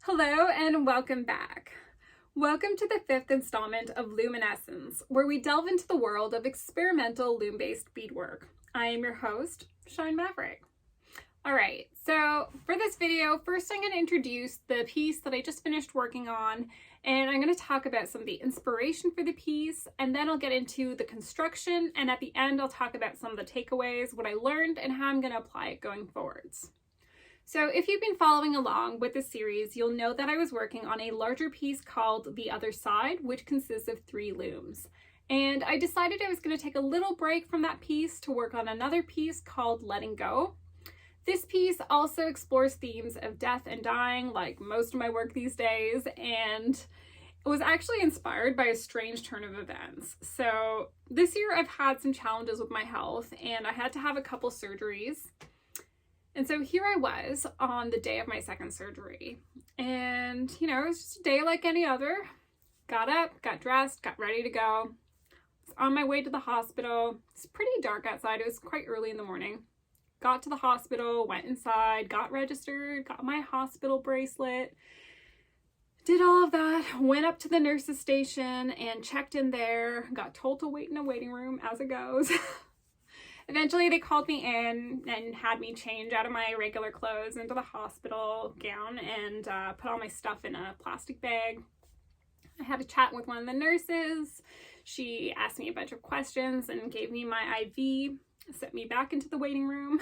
Hello and welcome back. Welcome to the fifth installment of Loom-in-essence, where we delve into the world of experimental loom-based beadwork. I am your host, Maverick. Alright, so for this video, first I'm going to introduce the piece that I just finished working on, and I'm going to talk about some of the inspiration for the piece, and then I'll get into the construction, and at the end I'll talk about some of the takeaways, what I learned, and how I'm going to apply it going forwards. So if you've been following along with the series, you'll know that I was working on a larger piece called The Other Side, which consists of 3 looms. And I decided I was going to take a little break from that piece to work on another piece called Letting Go. This piece also explores themes of death and dying, like most of my work these days, and it was actually inspired by a strange turn of events. So this year I've had some challenges with my health, and I had to have a couple surgeries. And so here I was on the day of my second surgery, and it was just a day like any other. Got up, got dressed, got ready to go. Was on my way to the hospital. It's pretty dark outside. It was quite early in the morning. Got to the hospital, went inside, got registered, got my hospital bracelet, did all of that, went up to the nurse's station and checked in there, got told to wait in a waiting room as it goes. Eventually they called me in and had me change out of my regular clothes into the hospital gown and put all my stuff in a plastic bag. I had a chat with one of the nurses. She asked me a bunch of questions and gave me my IV, sent me back into the waiting room.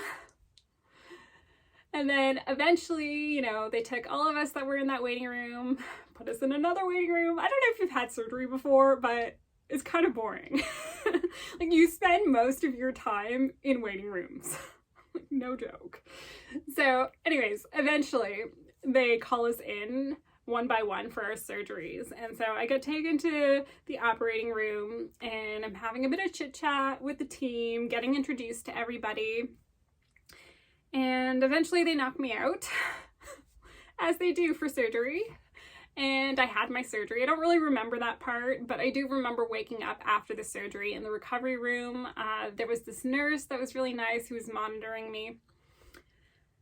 And then eventually, they took all of us that were in that waiting room, put us in another waiting room. I don't know if you've had surgery before, but it's kind of boring. Like, you spend most of your time in waiting rooms. No joke. So anyways, eventually they call us in one by one for our surgeries. And so I got taken to the operating room and I'm having a bit of chit chat with the team, getting introduced to everybody. And eventually they knocked me out, as they do for surgery. And I had my surgery. I don't really remember that part, but I do remember waking up after the surgery in the recovery room. There was this nurse that was really nice who was monitoring me.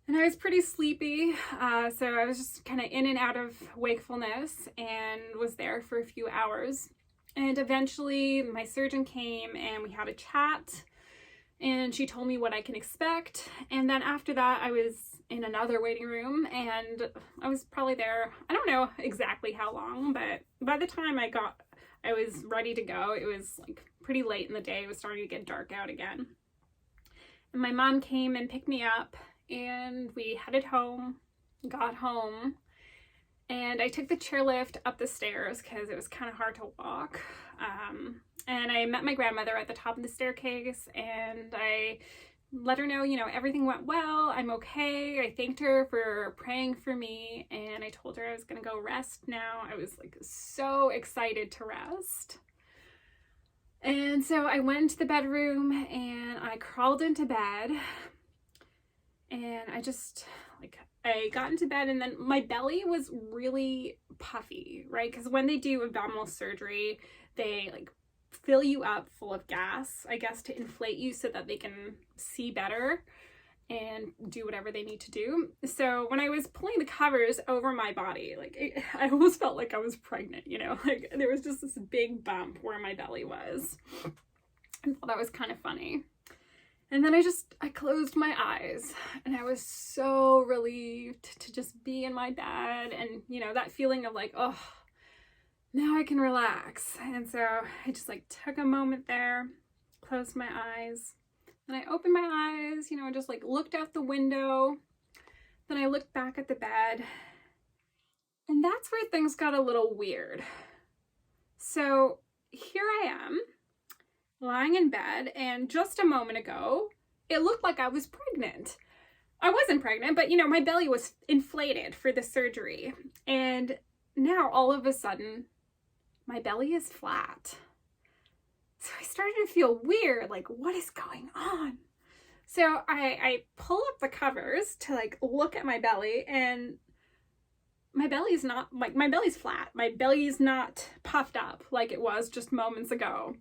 And I was pretty sleepy, so I was just kind of in and out of wakefulness and was there for a few hours. And eventually my surgeon came and we had a chat and she told me what I can expect. And then after that, I was in another waiting room and I was probably there, I don't know exactly how long, but by the time I was ready to go, it was like pretty late in the day. It was starting to get dark out again. And my mom came and picked me up and we headed home, got home, and I took the chairlift up the stairs because it was kind of hard to walk. And I met my grandmother at the top of the staircase and I let her know, everything went well, I'm okay. I thanked her for praying for me and I told her I was gonna go rest now. I was like so excited to rest. And so I went into the bedroom and I crawled into bed and I got into bed and then my belly was really puffy, right? Because when they do abdominal surgery, they fill you up full of gas, I guess, to inflate you so that they can see better and do whatever they need to do. So when I was pulling the covers over my body, I almost felt like I was pregnant, there was just this big bump where my belly was. I thought that was kind of funny. And then I closed my eyes and I was so relieved to just be in my bed and, that feeling of oh, now I can relax. And so I just took a moment there, closed my eyes, and I opened my eyes, just looked out the window. Then I looked back at the bed and that's where things got a little weird. So here I am lying in bed and just a moment ago, it looked like I was pregnant. I wasn't pregnant, but my belly was inflated for the surgery. And now all of a sudden, my belly is flat. So I started to feel weird, what is going on? So I pull up the covers to look at my belly and my belly's not, my belly's flat. My belly's not puffed up like it was just moments ago.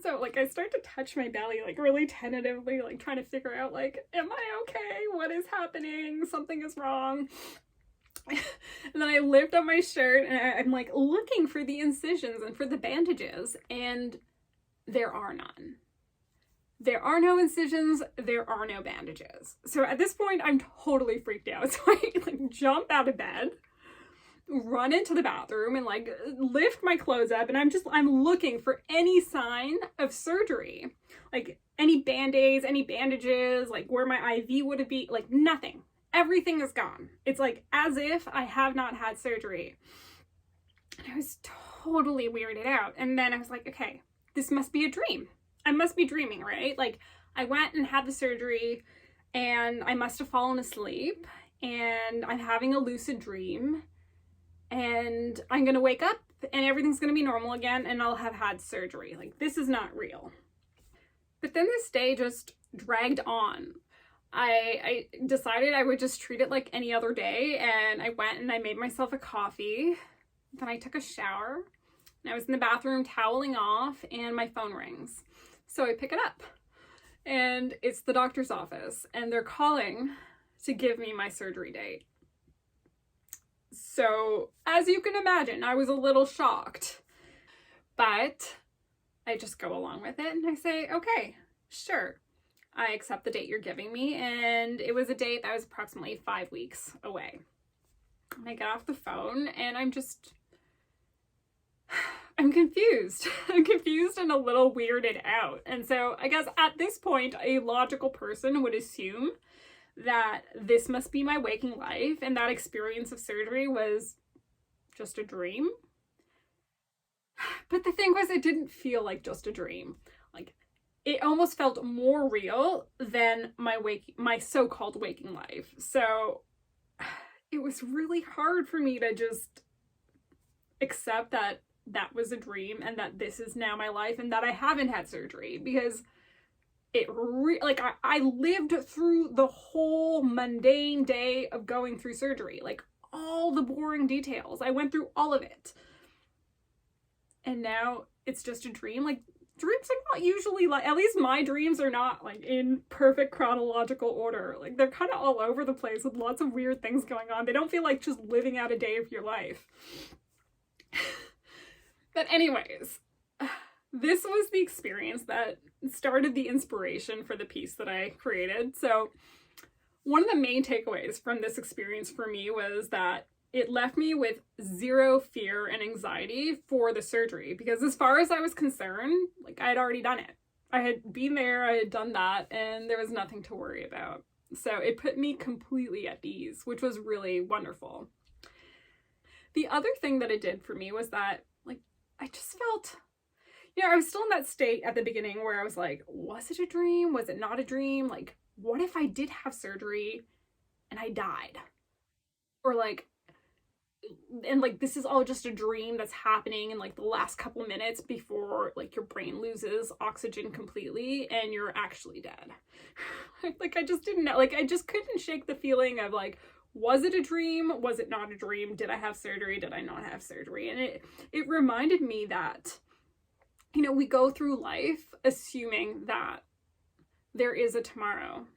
So I start to touch my belly really tentatively, trying to figure out am I okay? What is happening? Something is wrong. And then I lift up my shirt and I'm like looking for the incisions and for the bandages, and there are none. There are no incisions, there are no bandages. So at this point, I'm totally freaked out. So I like jump out of bed, run into the bathroom, and like lift my clothes up, and I'm looking for any sign of surgery. Like any band-aids, any bandages, like where my IV would be, like nothing. Everything is gone. It's like as if I have not had surgery. And I was totally weirded out. And then I was like, okay, this must be a dream. I must be dreaming, right? Like I went and had the surgery and I must have fallen asleep and I'm having a lucid dream and I'm gonna wake up and everything's gonna be normal again and I'll have had surgery. Like this is not real. But then this day just dragged on. I decided I would just treat it like any other day, and I went and I made myself a coffee. Then I took a shower and I was in the bathroom toweling off and my phone rings. So I pick it up and it's the doctor's office and they're calling to give me my surgery date. So as you can imagine, I was a little shocked, but I just go along with it and I say, okay, sure. I accept the date you're giving me, and it was a date that was approximately 5 weeks away. And I get off the phone and I'm confused. I'm confused and a little weirded out. And so I guess at this point, a logical person would assume that this must be my waking life and that experience of surgery was just a dream. But the thing was, it didn't feel like just a dream. Like, it almost felt more real than my so-called waking life. So it was really hard for me to just accept that that was a dream and that this is now my life and that I haven't had surgery, because I lived through the whole mundane day of going through surgery, like all the boring details. I went through all of it. And now it's just a dream. Like, dreams are not usually like, at least my dreams are not like in perfect chronological order. Like they're kind of all over the place with lots of weird things going on. They don't feel like just living out a day of your life. But anyways, this was the experience that started the inspiration for the piece that I created. So one of the main takeaways from this experience for me was that it left me with zero fear and anxiety for the surgery, because as far as I was concerned, like I had already done it. I had been there, I had done that, and there was nothing to worry about. So it put me completely at ease, which was really wonderful. The other thing that it did for me was that, like, I just felt, I was still in that state at the beginning where I was like, was it a dream? Was it not a dream? Like, what if I did have surgery and I died? Or like, and like this is all just a dream that's happening in like the last couple minutes before like your brain loses oxygen completely and you're actually dead. Like I just didn't know, like I just couldn't shake the feeling of like, was it a dream? Was it not a dream? Did I have surgery? Did I not have surgery? And it reminded me that, we go through life assuming that there is a tomorrow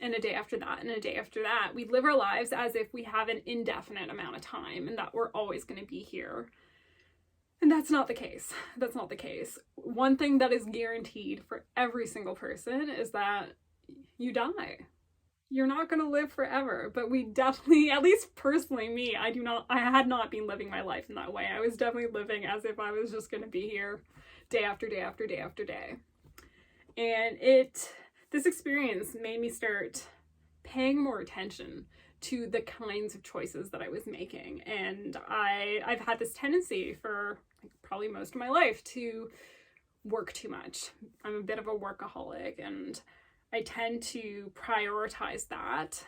and a day after that, and a day after that. We live our lives as if we have an indefinite amount of time and that we're always going to be here. And that's not the case. That's not the case. One thing that is guaranteed for every single person is that you die. You're not going to live forever, but we definitely, at least personally me, I had not been living my life in that way. I was definitely living as if I was just going to be here day after day after day after day. And this experience made me start paying more attention to the kinds of choices that I was making. And I've had this tendency for probably most of my life to work too much. I'm a bit of a workaholic, and I tend to prioritize that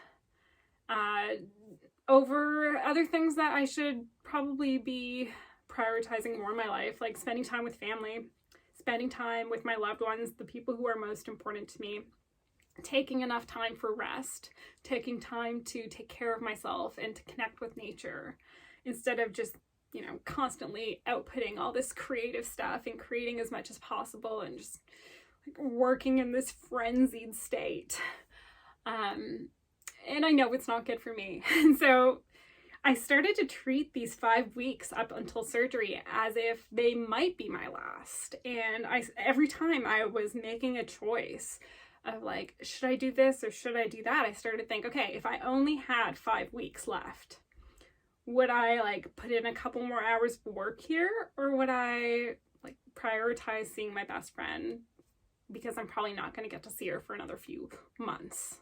over other things that I should probably be prioritizing more in my life, like spending time with family, spending time with my loved ones, the people who are most important to me, taking enough time for rest, taking time to take care of myself and to connect with nature, instead of just, constantly outputting all this creative stuff and creating as much as possible and just like working in this frenzied state. And I know it's not good for me. And so I started to treat these 5 weeks up until surgery as if they might be my last. And every time I was making a choice of like, should I do this or should I do that? I started to think, okay, if I only had 5 weeks left, would I like put in a couple more hours of work here, or would I like prioritize seeing my best friend because I'm probably not going to get to see her for another few months?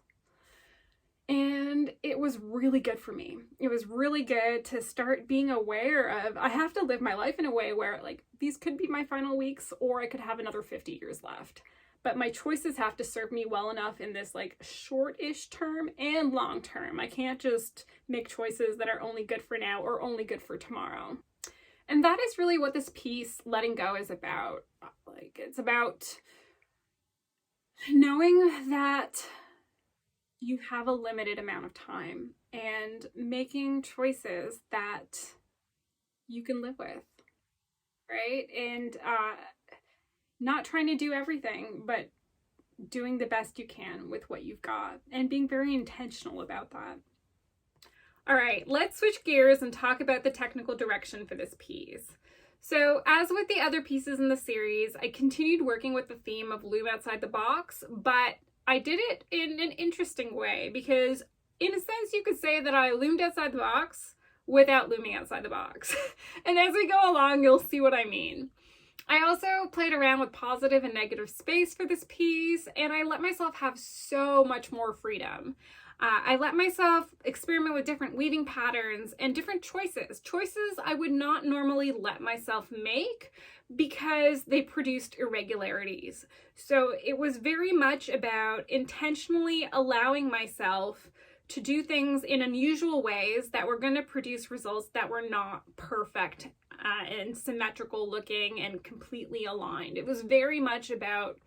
And it was really good for me. It was really good to start being aware of, I have to live my life in a way where like these could be my final weeks, or I could have another 50 years left. But my choices have to serve me well enough in this like short-ish term and long term. I can't just make choices that are only good for now or only good for tomorrow. And that is really what this piece, Letting Go, is about. Like, it's about knowing that you have a limited amount of time and making choices that you can live with, right? And not trying to do everything, but doing the best you can with what you've got and being very intentional about that. All right, let's switch gears and talk about the technical direction for this piece. So as with the other pieces in the series, I continued working with the theme of loom outside the box, but I did it in an interesting way because in a sense you could say that I loomed outside the box without looming outside the box. And as we go along, you'll see what I mean. I also played around with positive and negative space for this piece, and I let myself have so much more freedom. I let myself experiment with different weaving patterns and different choices I would not normally let myself make because they produced irregularities. So it was very much about intentionally allowing myself to do things in unusual ways that were going to produce results that were not perfect and symmetrical looking and completely aligned. It was very much about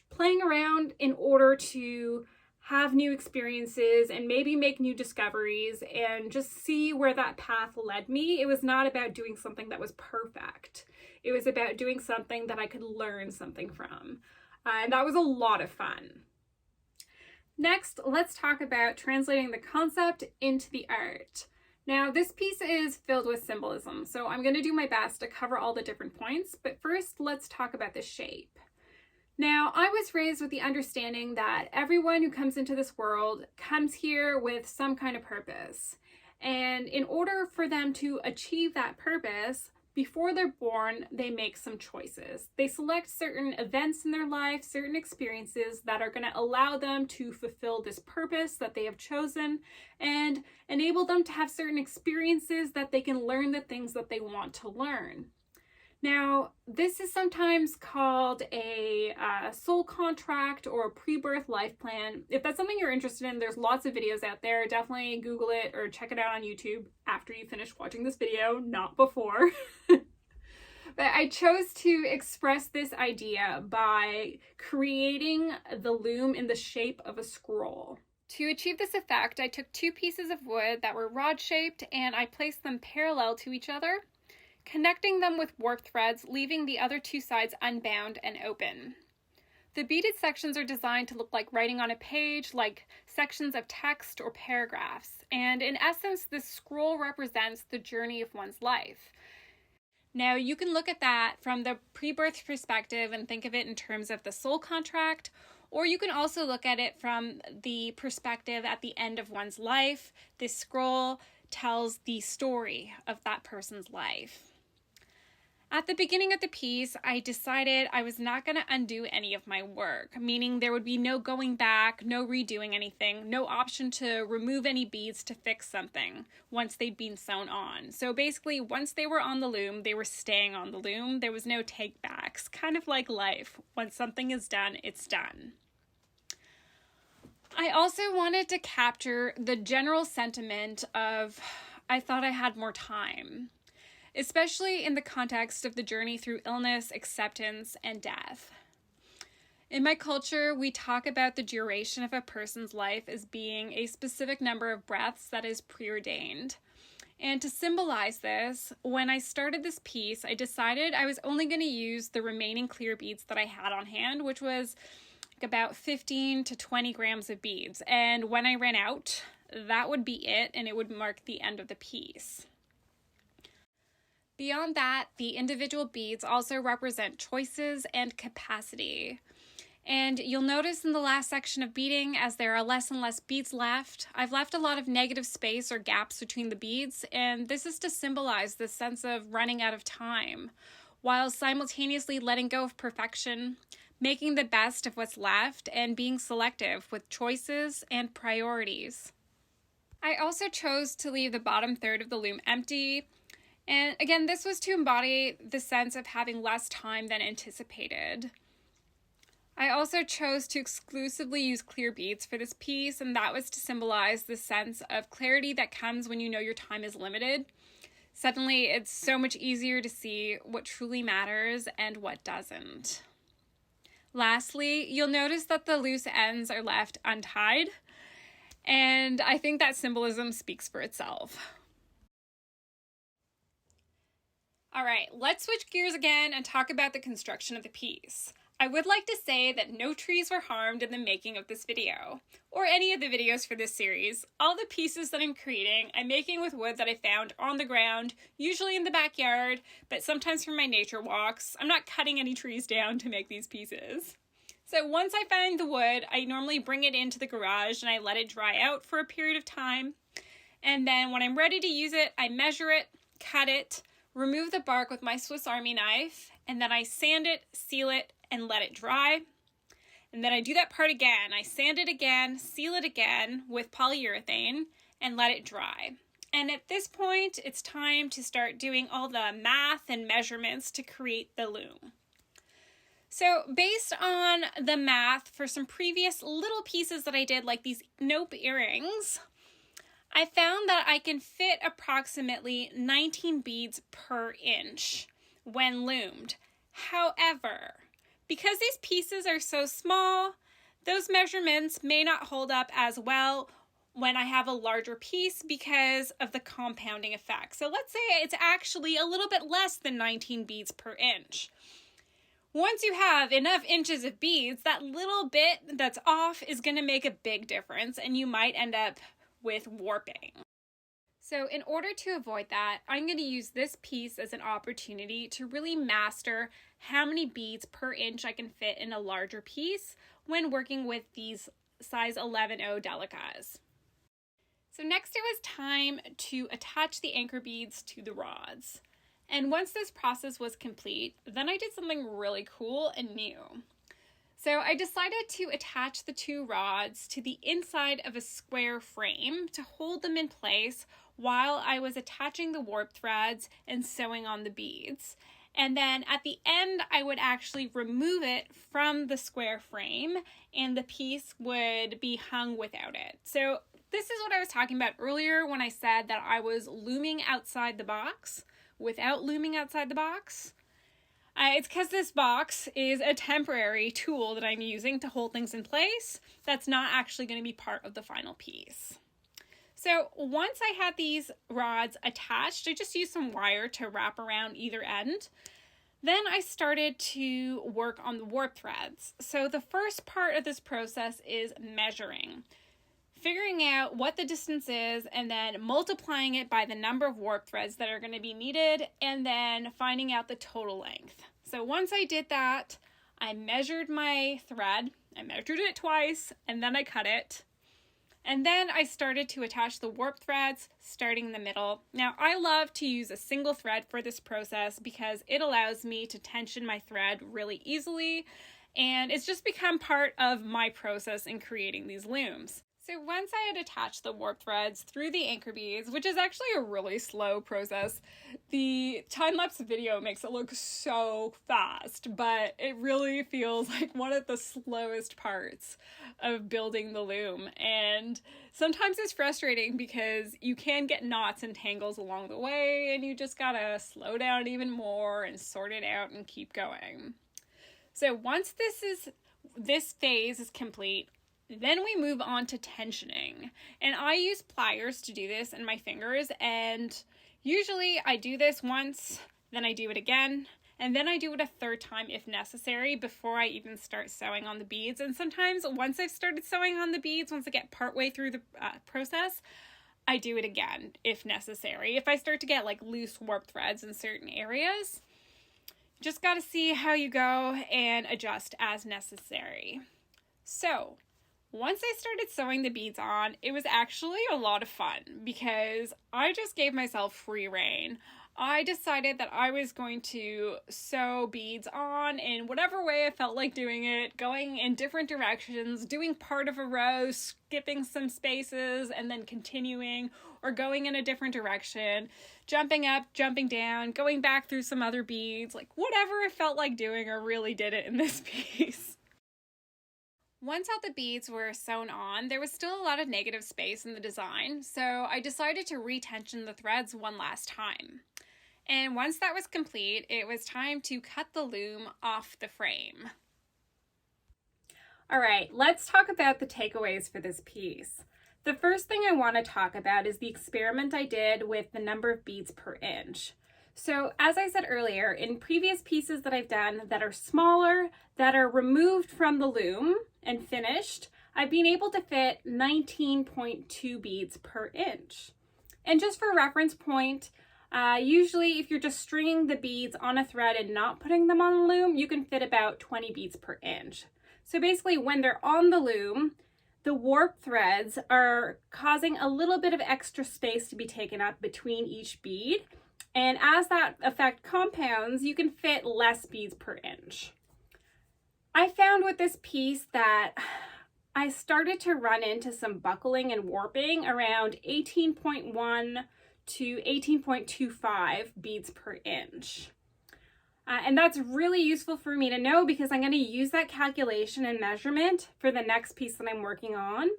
playing around in order to have new experiences and maybe make new discoveries and just see where that path led me. It was not about doing something that was perfect. It was about doing something that I could learn something from. And that was a lot of fun. Next, let's talk about translating the concept into the art. Now, this piece is filled with symbolism, so I'm going to do my best to cover all the different points, but first, let's talk about the shape. Now, I was raised with the understanding that everyone who comes into this world comes here with some kind of purpose. And in order for them to achieve that purpose, before they're born, they make some choices. They select certain events in their life, certain experiences that are going to allow them to fulfill this purpose that they have chosen and enable them to have certain experiences that they can learn the things that they want to learn. Now, this is sometimes called a soul contract or a pre-birth life plan. If that's something you're interested in, there's lots of videos out there. Definitely Google it or check it out on YouTube after you finish watching this video, not before. But I chose to express this idea by creating the loom in the shape of a scroll. To achieve this effect, I took 2 pieces of wood that were rod-shaped and I placed them parallel to each other, connecting them with warp threads, leaving the other 2 sides unbound and open. The beaded sections are designed to look like writing on a page, like sections of text or paragraphs, and in essence, this scroll represents the journey of one's life. Now, you can look at that from the pre-birth perspective and think of it in terms of the soul contract, or you can also look at it from the perspective at the end of one's life. This scroll tells the story of that person's life. At the beginning of the piece, I decided I was not going to undo any of my work, meaning there would be no going back, no redoing anything, no option to remove any beads to fix something once they'd been sewn on. So basically, once they were on the loom, they were staying on the loom. There was no take backs, kind of like life. Once something is done, it's done. I also wanted to capture the general sentiment of, I thought I had more time, especially in the context of the journey through illness, acceptance, and death. In my culture, we talk about the duration of a person's life as being a specific number of breaths that is preordained. And to symbolize this, when I started this piece, I decided I was only going to use the remaining clear beads that I had on hand, which was about 15 to 20 grams of beads. And when I ran out, that would be it, and it would mark the end of the piece. Beyond that, the individual beads also represent choices and capacity. And you'll notice in the last section of beading, as there are less and less beads left, I've left a lot of negative space or gaps between the beads, and this is to symbolize this sense of running out of time, while simultaneously letting go of perfection, making the best of what's left, and being selective with choices and priorities. I also chose to leave the bottom third of the loom empty, and again, this was to embody the sense of having less time than anticipated. I also chose to exclusively use clear beads for this piece, and that was to symbolize the sense of clarity that comes when you know your time is limited. Suddenly, it's so much easier to see what truly matters and what doesn't. Lastly, you'll notice that the loose ends are left untied, and I think that symbolism speaks for itself. All right, let's switch gears again and talk about the construction of the piece. I would like to say that no trees were harmed in the making of this video, or any of the videos for this series. All the pieces that I'm creating, I'm making with wood that I found on the ground, usually in the backyard, but sometimes from my nature walks. I'm not cutting any trees down to make these pieces. So once I find the wood, I normally bring it into the garage and I let it dry out for a period of time. And then when I'm ready to use it, I measure it, cut it, remove the bark with my Swiss Army knife, and then I sand it, seal it, and let it dry. And then I do that part again. I sand it again, seal it again with polyurethane, and let it dry. And at this point, it's time to start doing all the math and measurements to create the loom. So based on the math for some previous little pieces that I did, like these nope earrings, I found that I can fit approximately 19 beads per inch when loomed. However, because these pieces are so small, those measurements may not hold up as well when I have a larger piece because of the compounding effect. So let's say it's actually a little bit less than 19 beads per inch. Once you have enough inches of beads, that little bit that's off is going to make a big difference, and you might end up with warping. So in order to avoid that, I'm going to use this piece as an opportunity to really master how many beads per inch I can fit in a larger piece when working with these size 11-0 delicas. So next it was time to attach the anchor beads to the rods. And once this process was complete, then I did something really cool and new. So I decided to attach the two rods to the inside of a square frame to hold them in place while I was attaching the warp threads and sewing on the beads. And then at the end, I would actually remove it from the square frame and the piece would be hung without it. So this is what I was talking about earlier when I said that I was looming outside the box without looming outside the box. It's because this box is a temporary tool that I'm using to hold things in place that's not actually going to be part of the final piece. So once I had these rods attached, I just used some wire to wrap around either end. Then I started to work on the warp threads. So the first part of this process is measuring, figuring out what the distance is, and then multiplying it by the number of warp threads that are going to be needed, and then finding out the total length. So once I did that, I measured my thread. I measured it twice, and then I cut it. And then I started to attach the warp threads, starting in the middle. Now, I love to use a single thread for this process because it allows me to tension my thread really easily, and it's just become part of my process in creating these looms. So once I had attached the warp threads through the anchor beads, which is actually a really slow process, the time-lapse video makes it look so fast, but it really feels like one of the slowest parts of building the loom. And sometimes it's frustrating because you can get knots and tangles along the way, and you just gotta slow down even more and sort it out and keep going. So once this phase is complete, then we move on to tensioning, and I use pliers to do this in my fingers, and usually I do this once, then I do it again, and then I do it a third time if necessary before I even start sewing on the beads. And sometimes once I've started sewing on the beads, once I get partway through the process, I do it again if necessary. If I start to get like loose warp threads in certain areas, just got to see how you go and adjust as necessary. So once I started sewing the beads on, it was actually a lot of fun because I just gave myself free rein. I decided that I was going to sew beads on in whatever way I felt like doing it, going in different directions, doing part of a row, skipping some spaces, and then continuing, or going in a different direction, jumping up, jumping down, going back through some other beads, like whatever I felt like doing, I really did it in this piece. Once all the beads were sewn on, there was still a lot of negative space in the design, so I decided to retension the threads one last time. And once that was complete, it was time to cut the loom off the frame. All right, let's talk about the takeaways for this piece. The first thing I want to talk about is the experiment I did with the number of beads per inch. So as I said earlier, in previous pieces that I've done that are smaller, that are removed from the loom and finished, I've been able to fit 19.2 beads per inch. And just for reference point, usually if you're just stringing the beads on a thread and not putting them on the loom, you can fit about 20 beads per inch. So basically when they're on the loom, the warp threads are causing a little bit of extra space to be taken up between each bead. And as that effect compounds, you can fit less beads per inch. I found with this piece that I started to run into some buckling and warping around 18.1 to 18.25 beads per inch. And that's really useful for me to know because I'm going to use that calculation and measurement for the next piece that I'm working on.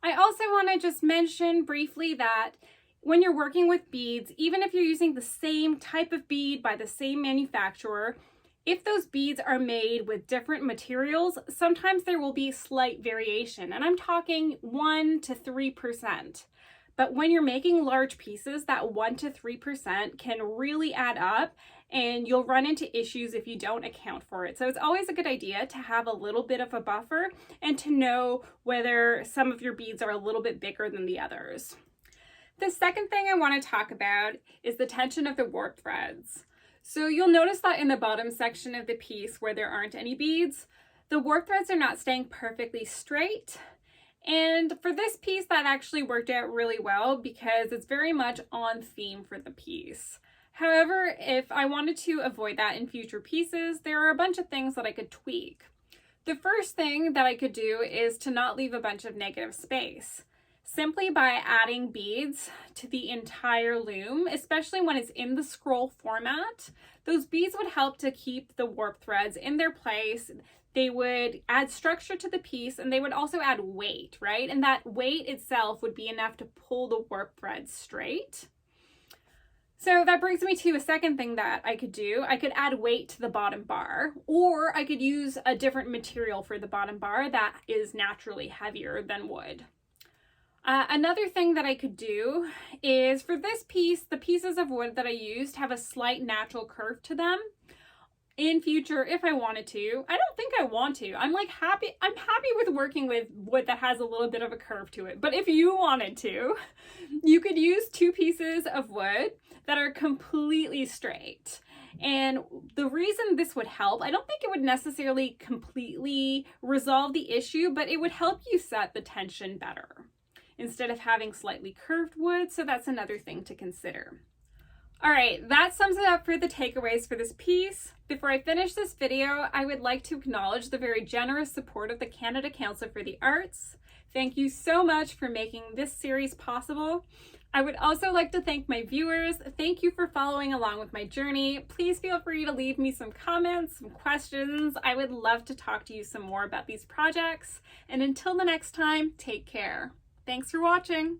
I also want to just mention briefly that when you're working with beads, even if you're using the same type of bead by the same manufacturer, if those beads are made with different materials, sometimes there will be slight variation, and I'm talking 1 to 3%. But when you're making large pieces, that 1 to 3% can really add up, and you'll run into issues if you don't account for it. So it's always a good idea to have a little bit of a buffer and to know whether some of your beads are a little bit bigger than the others. The second thing I want to talk about is the tension of the warp threads. So you'll notice that in the bottom section of the piece where there aren't any beads, the warp threads are not staying perfectly straight. And for this piece, that actually worked out really well because it's very much on theme for the piece. However, if I wanted to avoid that in future pieces, there are a bunch of things that I could tweak. The first thing that I could do is to not leave a bunch of negative space. Simply by adding beads to the entire loom, especially when it's in the scroll format, those beads would help to keep the warp threads in their place. They would add structure to the piece, and they would also add weight, right? And that weight itself would be enough to pull the warp threads straight. So that brings me to a second thing that I could do. I could add weight to the bottom bar, or I could use a different material for the bottom bar that is naturally heavier than wood. Another thing that I could do is for this piece, the pieces of wood that I used have a slight natural curve to them. In future, if I wanted to, I don't think I want to. I'm happy with working with wood that has a little bit of a curve to it. But if you wanted to, you could use 2 pieces of wood that are completely straight. And the reason this would help, I don't think it would necessarily completely resolve the issue, but it would help you set the tension better instead of having slightly curved wood. So that's another thing to consider. All right, that sums it up for the takeaways for this piece. Before I finish this video, I would like to acknowledge the very generous support of the Canada Council for the Arts. Thank you so much for making this series possible. I would also like to thank my viewers. Thank you for following along with my journey. Please feel free to leave me some comments, some questions. I would love to talk to you some more about these projects. And until the next time, take care. Thanks for watching.